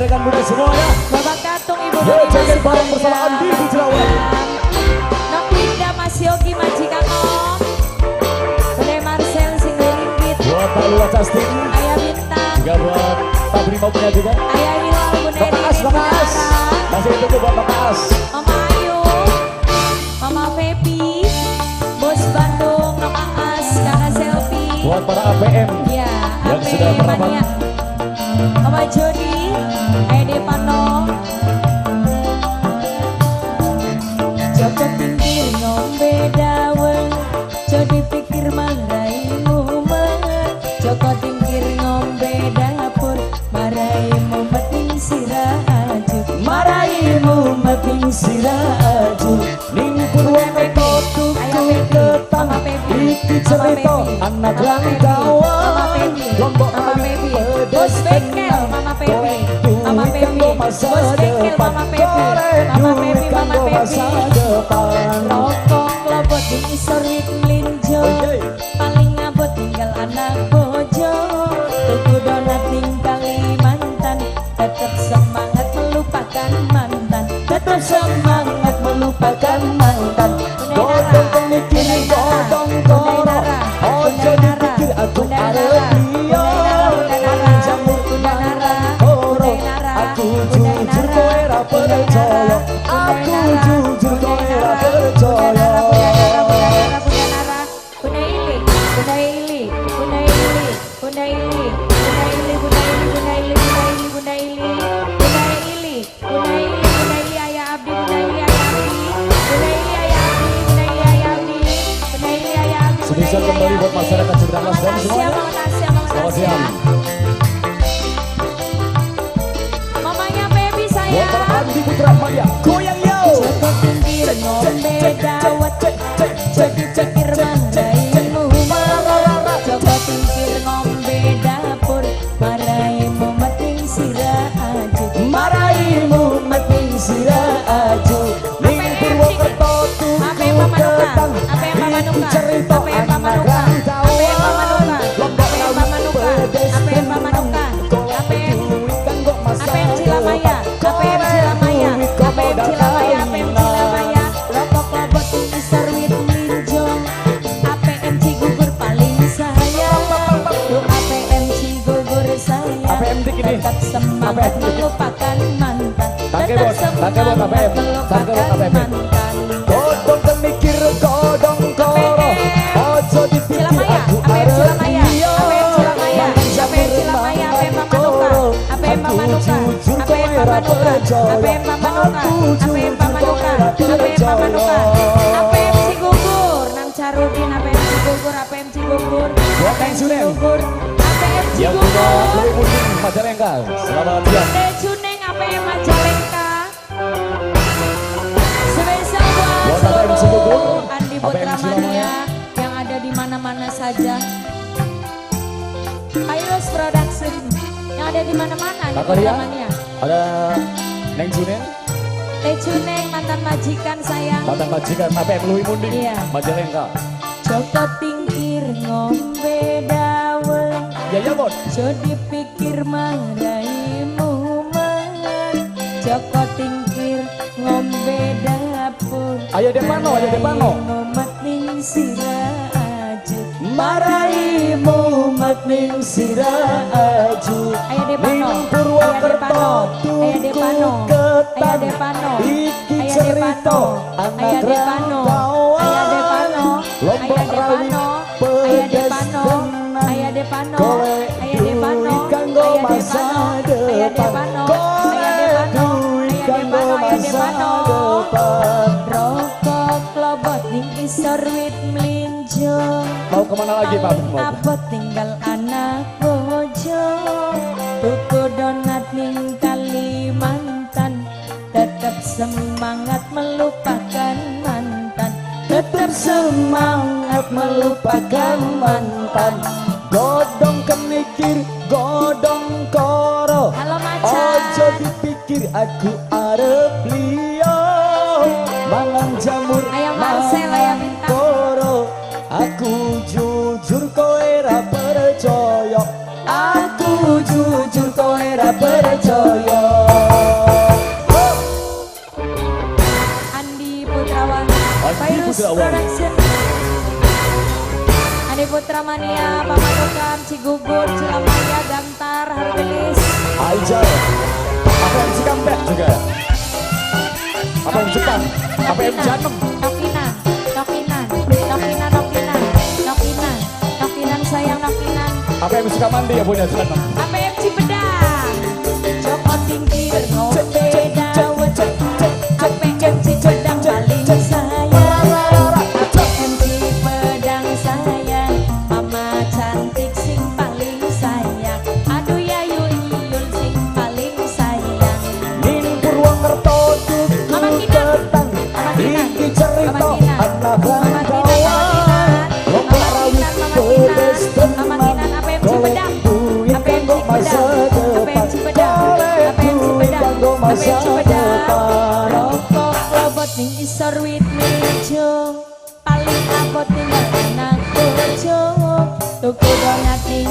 rekan muda semuanya. Bapak Katung, Ibu Yo, Noni joget masih bareng bersama panjang. Andi Pujrawan. Nok Linda, Mas Yogi, Majikan Om. Bude Marcel, Single Limpit. Buat Pak Lula Justin. Ayah Bintang. Juga buat Pak Brimo punya juga. Ayah Hilal, Bunda Bapak As, Edi, Bapak Bunda As. Ara. Masih itu buat Bapak As. Mama Ayu, Mama Febi, Bos Bandung, Mama As, Kakak Selfie. Buat para APM. Ya, yang sudah merapat. Mania. Mama Jody, Ede Pano. Joko tingkir ngombe daweng, Jody pikir maraimu men. Joko tingkir ngombe dapur, maraimu meting siraju. Maraimu meting siraju. Ning Purwokerto tuku ketang. Iki cerita anak rantauan. Lombok kali Bos bengkel, Mama Pepi, Mama Pepi, Bos bengkel, Mama Pepi, Mama Pepi, Mama Pepi. Rokok lobot di isor wit melinjo, paling ngabot tinggal anak bojo. Tuku donat ning Kalimantan, tetap semangat melupakan mantan, tetap semangat melupakan mantan. Godong pemikir godong koro. Ojo dipikir aku arep liya. Jamur kunara koro. Aku jujur kowe ra percaya. Aku jujur kowe ra percaya. Spesial kembali buat masyarakat Cibinong dan semuanya. Selamat siang. Mamanya Baby Buat saya. para Andi Putra Maya, goyang yo. Joko tingkir ngombe dawet, jadi pikir maraimu marah. Joko tingkir ngombe dapur, maraimu meting siraju. Maraimu meting siraju. Ning Purwokerto tuku ketang. Iki cerita anak rantauan. Lombok kali pedes tenan. Golek duit kanggo masa depan. Golek duit kok modal kawina. Rokok lobot di isor wit melinjo, APM Cigugur paling sayang. APM Cigugur sayang. APM dik ini. Tetap semangat APM dik. melupakan mantan. Tangke Tetap bos, tangke bos semangat APM. Tangke bos melupakan APM. mantan. Godong kemikir godong koro. Ojo dipikir Cilamaya, aku APM arep Cilamaya, liya. APM Cilamaya, APM Cilamaya, APM Mamanuka, APM Mamanuka, APM Mamanuka, APM Mamanuka, APM Mamanuka, APM Mamanuka, APM Cigugur, Nang Carudin, APM Cigugur, APM Cigugur, APM Cigugur, APM Yang punya Cigugur, Louis Puding Majalengka. Selamat siang. Tejuneng APM Majalengka. Spesial buat Buat APM Cigugur, seluruh Andi APM Putra Cilamaya. Mania yang ada di mana-mana saja. Kairos Production yang ada di mana-mana Andi Kakak Putra Lia, Mania. ada Neng Junen, Tejuneng mantan majikan sayang. mantan majikan APM Louis Puding Iya. Majalengka. Joko tingkir ngombe daweng, Ya ya bos. jadi pikir maraimu men. Joko tingkir ngombe dapur, Ayo Depano, ayo Depano. meting siraju. Maraimu meting siraju. Ayo Depano, Ning Purwokerto Ayo Depano, tuku ketang. Ayo Depano, Iki Ayo cerita Depano, anak Ayo Depano, rantauan. Ayo Depano, Lombok Ayo Depano, kali Ayo pedes Depano, tenan. Ayo Depano, Golek Ayo Depano, duit kanggo Ayo masa Depano, Ayo depan. Depano, Golek Ayo Depano, duit Ayo kanggo Depano, Ayo masa Depano. depan. Rokok lobot ning isor wit melinjo, Mau kemana lagi Pak Bimo? abot tinggal anak bojo. Tuku donat ning Kalimantan, tetap semangat melupakan mantan. Tetap semangat melupakan mantan. Godong kemikir, godong koro. Halo Ojo Macan. dipikir aku arep liya. Mangan jamur Ayah Marcel, ayah Bintang. koro. Aku jujur kowe ra percaya. Aku jujur kowe ra percaya. Andi Putra Mania, Pamanukan, Cigugur, Cilamaya, Gantar, Hargelis. Aijal. Apa yang Cikampek juga ya? Apa yang Jepang? Apa yang Janem? Nokinan, Nokinan, Nokinan, Nokinan, Nokinan, Nokinan sayang Nokinan. Apa yang Sukamandi ya punya Janem? Apa yang Cipedang? Cokot tinggi ngope dawet. Apa yang Cipedang paling sayang? Apa yang Cipedang sayang? Mama cantik sing paling sayang. Aduh ya Yul sing paling sayang. Ning Purwokerto Mama tutu Kinan. petang. Mama Kinan. Iki cerita Mama Kinan. anak Mama Kinan, bangkawan. Wong Mama Marawi Kinan, Mama pedes Kinan, Mama teman. Kinan, apa yang Cipedang? Duit Apa yang kanggo masa Cipedang? Apa yang depan. Cipedang? Golek Apa yang duit Cipedang? kanggo Apa masa yang Cipedang? depan. Rokok lobot ning isor wit mejo, paling abot tinggal anak bojo. Tuku donat ning